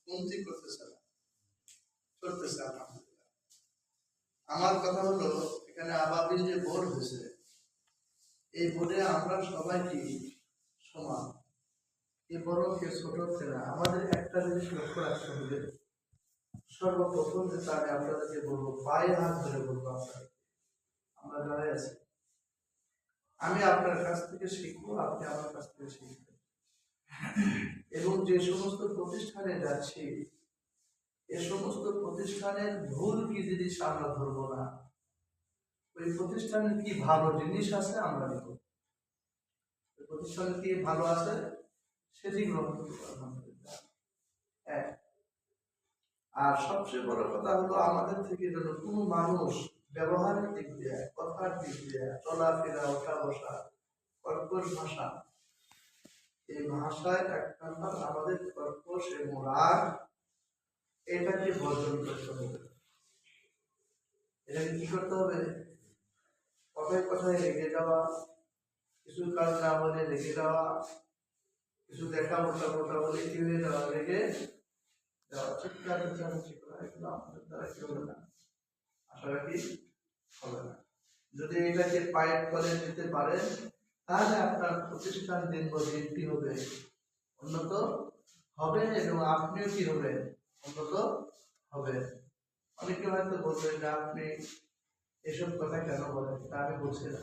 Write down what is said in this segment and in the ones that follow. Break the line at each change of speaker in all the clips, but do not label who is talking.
কমতি করতেছে না, চলতেছে আলহামদুলিল্লাহ। আমার কথা হলো, এখানে আবাবিল যে বোর্ড হয়েছে, এই বোর্ডে আমরা সবাই কি সমান, কে বড় কে ছোট না। আমাদের একটা জিনিস লক্ষ্য রাখতে হবে, সর্বপ্রথম যেটা আমি আপনাদেরকে বলবো, পায়ে হাত ধরে বলবো, আমরা যারাই আছি, আমি আপনার কাছ থেকে শিখবো, আপনি আমার কাছ থেকে শিখবেন। এবং যে সমস্ত প্রতিষ্ঠানে যাচ্ছি, এ সমস্ত প্রতিষ্ঠানের ভুল কি জিনিস আমরা ধরবো না, ওই প্রতিষ্ঠানে কি ভালো জিনিস আছে আমরা নিব, ওই প্রতিষ্ঠানে কি ভালো আছে সেটি গ্রহণ করবো আলহামদুলিল্লাহ। এক, আর সবচেয়ে বড় কথা হলো, আমাদের থেকে যেন কোনো মানুষ ব্যবহারের দিক দিয়ে, কথার দিক দিয়ে, চলাফেরা, ওঠা বসা, কর্কশ ভাষা, এই ভাষায় এক নাম্বার আমাদের কর্কশ এবং রাগ, এটাকে বর্জন করতে হবে। এটাকে কি করতে হবে? কথায় কথায় রেগে যাওয়া, কিছু কাজ না বলে রেগে যাওয়া, কিছু দেখা মোটা মোটা বলে কি হয়ে যাওয়া, রেগে যাওয়া, চিৎকার চেঁচামেচি করা, এগুলো আমাদের দ্বারা কি হবে না, আশা রাখি হবে না। যদি এটাকে পাইপ করে দিতে পারেন, তাহলে আপনার প্রতিষ্ঠান দিনটি হবে, উন্নত হবে, এবং আপনিও কি হবে, উন্নত হবে। অনেকে হয়তো বলবে যে আপনি এসব কথা কেন বলেন, তা আমি বলছি না।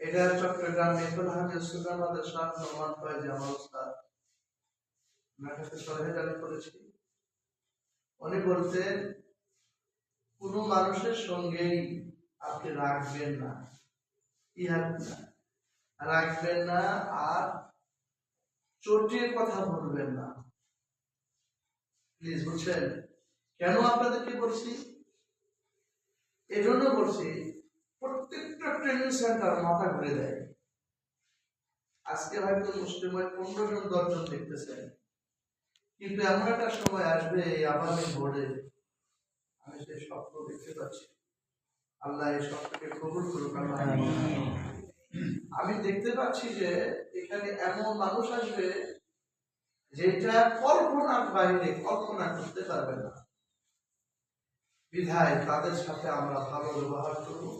এটা চট্টগ্রাম মেহুল আহমেদ সুলতান মাদ্রাসার নোমান ফয়েজ আমার উস্তাদ, ওনার কাছে সরহে জানি করেছি। উনি বলতেন, কোনো মানুষের সঙ্গেই আপনি রাখবেন না, রাখবেন না, আর চটিয়ে কথা বলবেন না, প্লিজ। বুঝছেন কেন আপনাদেরকে বলছি? এজন্য বলছি, প্রত্যেকটা ট্রেনিং সেন্টার মাথা ঘুরে দেয়। আজকে হয়তো মুসলিমের 15 জন 10 জন দেখতেছেন, কিন্তু এমন একটা সময় আসবে এই আবাবিল বোর্ডে, আমি সেই স্বপ্ন দেখতে পাচ্ছি, আল্লাহ এই স্বপ্নকে কবুল করুক। আমি দেখতে পাচ্ছি যে এখানে এমন মানুষ আসবে যেটা কল্পনার বাইরে, কল্পনা করতে পারবে না। বিধায় তাদের সাথে আমরা ভালো ব্যবহার করবো,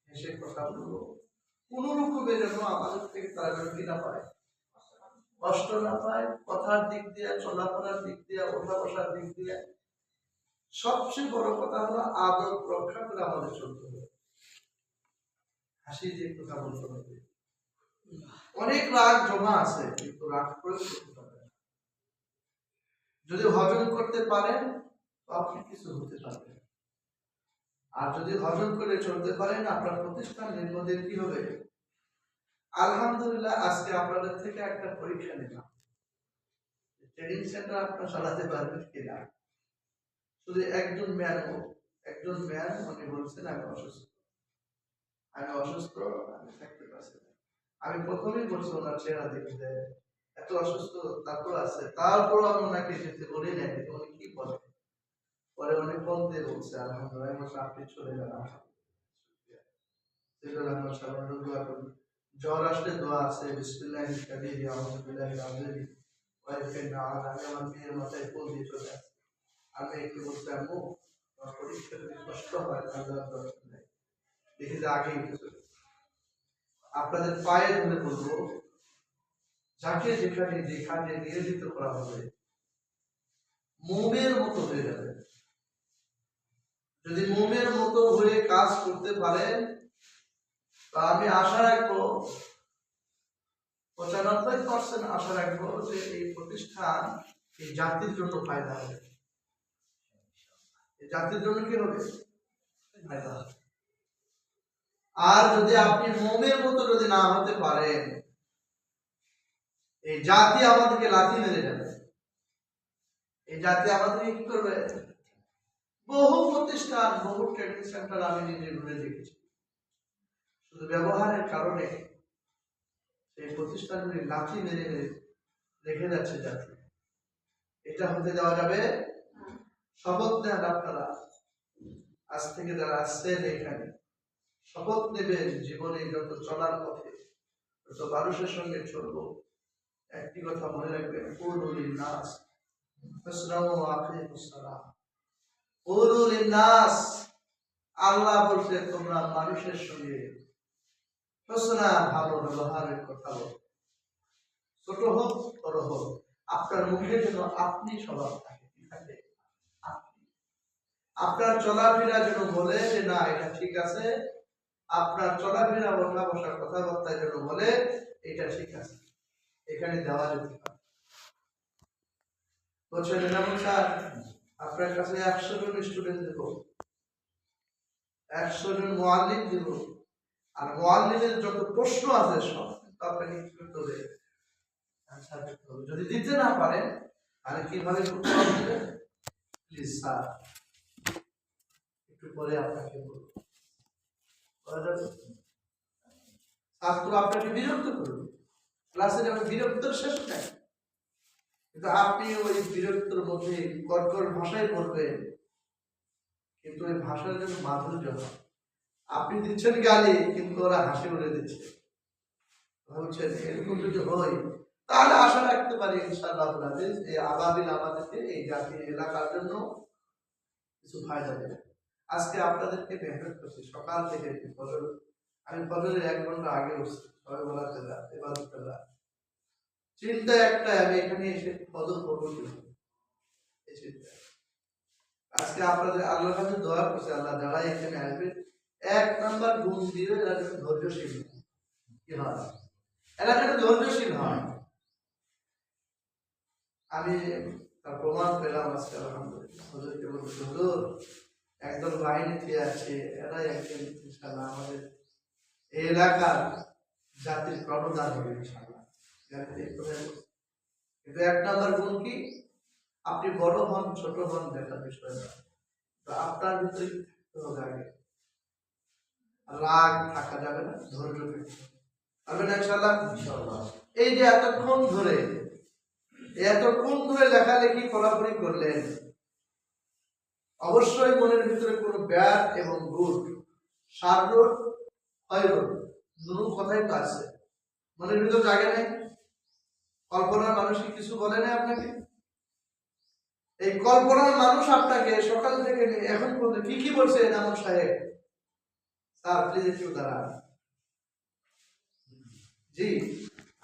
হেসে কথা বলবো, কোন রকমে যেন আমাদের থেকে তারা যেন কি না পায়, কষ্ট না পায়, কথার দিক দিয়ে, চলাফেরার দিক দিয়ে, ওঠা বসার দিক দিয়ে। সবচেয়ে বড় কথা হলো আদব রক্ষা করে আমাদের চলতে হবে, হাসি দিয়ে কথা বলতে হবে। অনেক রাগ জমা আছে, কিন্তু রাগ প্রয়োগ করতে পারবেন না। যদি হজম করতে পারেন তো আপনি কিছু হতে পারবেন, আর যদি হজম করে চলতে পারেন, আপনার প্রতিষ্ঠান নির্মদের কি হবে। আলহামদুলিল্লাহ, আজকে আপনাদের থেকে একটা পরীক্ষা নিলাম, ট্রেনিং সেন্টার আপনারা চালাতে পারবেন কিনা। শুধু একজন ম্যান উনি বলছেন আমি অসুস্থ, আমি থাকতে পারছি না। আমি প্রথমেই বলছি, ওনার চেহারা দেখতে এত অসুস্থ, তারপর আছে, তারপর আমি ওনাকে যেতে বলি না, কিন্তু উনি কি বলে, পরে উনি ফোন দিয়ে বলছে আলহামদুলিল্লাহ আপনি চলে যান। জ্বর আসলে দোয়া আছে, বিসমিল্লাহিল কাবীর আউযু বিল্লাহিল আযীম ওয়া ইয়াফিনা আলা। আমি আমার মেয়ের মাথায় ফোন দিয়ে চলে আসছি, আমি একটু বলতে আম্মু পরীক্ষা যদি কষ্ট হয় তাহলে দরকার নেই, দেখি যে আগেই আপনাদের পায়ে ধরে বলবো, যাকে যেখানে নিয়োজিত করা হবে মোমের মতো হয়ে যাবে। যদি মোমের মতো হয়ে কাজ করতে পারেন, তা আমি আশা রাখবো, 95% আশা রাখবো যে এই প্রতিষ্ঠান এই জাতির জন্য ফায়দা হবে। এই জাতির জন্য কি হবে, ফায়দা হবে। আর যদি আপনি মোমের মতো যদি না হতে পারেন, এই জাতি আমাদেরকে লাথি মেরে যাবে। এই জাতি আমাদেরকে কি করবে? বহু প্রতিষ্ঠান, বহু ট্রেনিং সেন্টার আমি নিজে ঘুরে দেখেছি, শুধু ব্যবহারের কারণে এই প্রতিষ্ঠানগুলি লাথি মেরে রেখে যাচ্ছে জাতি। এটা হতে দেওয়া যাবে। শপথ নেন আপনারা, আজ থেকে যারা আসছেন এখানে, শপথ নেবেন জীবনে যত চলার পথে, যত মানুষের সঙ্গে চলবো, একটি কথা মনে রাখবেন, কুলু লিন্নাস ফাসরাউ ওয়া আকিমুস সালাহ। কুলু লিন-নাস, আল্লাহ বলছে তোমরা মানুষের সঙ্গে হোসনা ভালো ব্যবহারের কথা বলো, ছোট হোক বড় হোক, আপনার মুখে যেন আপনি স্বভাব থাকে, কি থাকে? আপনি। আপনার চলাফেরা যেন বলে যে না এটা ঠিক আছে, আপনার চলাফেরা ওঠা বসা কথাবার্তা যেন বলে এটা ঠিক আছে, এখানে দেওয়া যেতে পারে। বলছেন এনামুল স্যার আপনার কাছে 100 জন স্টুডেন্ট দেব, 100 জন মুআল্লিম দেব, আর মুআল্লিমের যত প্রশ্ন আছে সব আপনাকে উত্তরে আনসার দিতে হবে। যদি দিতে না পারেন তাহলে কিভাবে উত্তর দিবেন? প্লিজ স্যার একটু পরে আপনাকে বলবো। ছাত্র আপনাকে বিরক্ত করবে, ক্লাসে যখন বিরক্তর শেষ নাই, কিন্তু আপনি ওই বিরক্তর মধ্যে কর্কর ভাষায় বলবেন, কিন্তু ওই ভাষার জন্য মাধুর্য হয়। আপনি দিচ্ছেন গালি কিন্তু ওরা হাসি উড়ে দিচ্ছে, বলছেন এরকম যদি হয় তাহলে আশা রাখতে পারি ইনশাআল্লাহ এই আবাবিল আমাদেরকে এই জাতীয় এলাকার জন্য কিছু ফায়দা দেবে। আজকে আপনাদেরকে মেহনত করছি সকাল থেকে, আমি ফজরের 1 ঘন্টা আগে উঠছি, সবাই বলাতে যা এবার চিন্তা একটা, আমি এখানে এসে ফজর পড়বো কিভাবে, এই চিন্তা। আজকে আপনাদের আল্লাহর কাছে দোয়া করছে আল্লাহ যারা এখানে আসবে 1 নাম্বার গুণ দিবে এরা যেন ধৈর্যশীল কি হয়, এরা যেন ধৈর্যশীল হয়। আমি তার প্রমাণ পেলাম আজকে আলহামদুলিল্লাহ। হুজুরকে বলছি হুজুর একদল বাহিনী দিয়ে আছে, এরাই একদিন ইনশাআল্লাহ আমাদের এই এলাকার জাতির প্রণোদন হবে ইনশাআল্লাহ। কিন্তু 1 নাম্বার গুণ কি, আপনি বড় হন ছোট হন দেখা বিষয় না, তো আপনার ভিতরে থাকতে হবে আগে রাগ থাকা যাবে না, ধৈর্য থাকতে হবে না ইনশাআল্লাহ। এই যে এতক্ষণ ধরে লেখালেখি পড়াপড়ি করলেন, অবশ্যই মনের ভিতরে কোনো ব্যাড এবং গুড, সাররোড হয়রোড দুটো কথাই তো আছে, মনের ভিতর জাগে নাই? কল্পনার মানুষ কি কিছু বলে না আপনাকে? এই কল্পনার মানুষ আপনাকে সকাল থেকে এখন পর্যন্ত কি কি বলছে এনামুল সাহেব? স্যার প্লিজ একটু দাঁড়ান। জি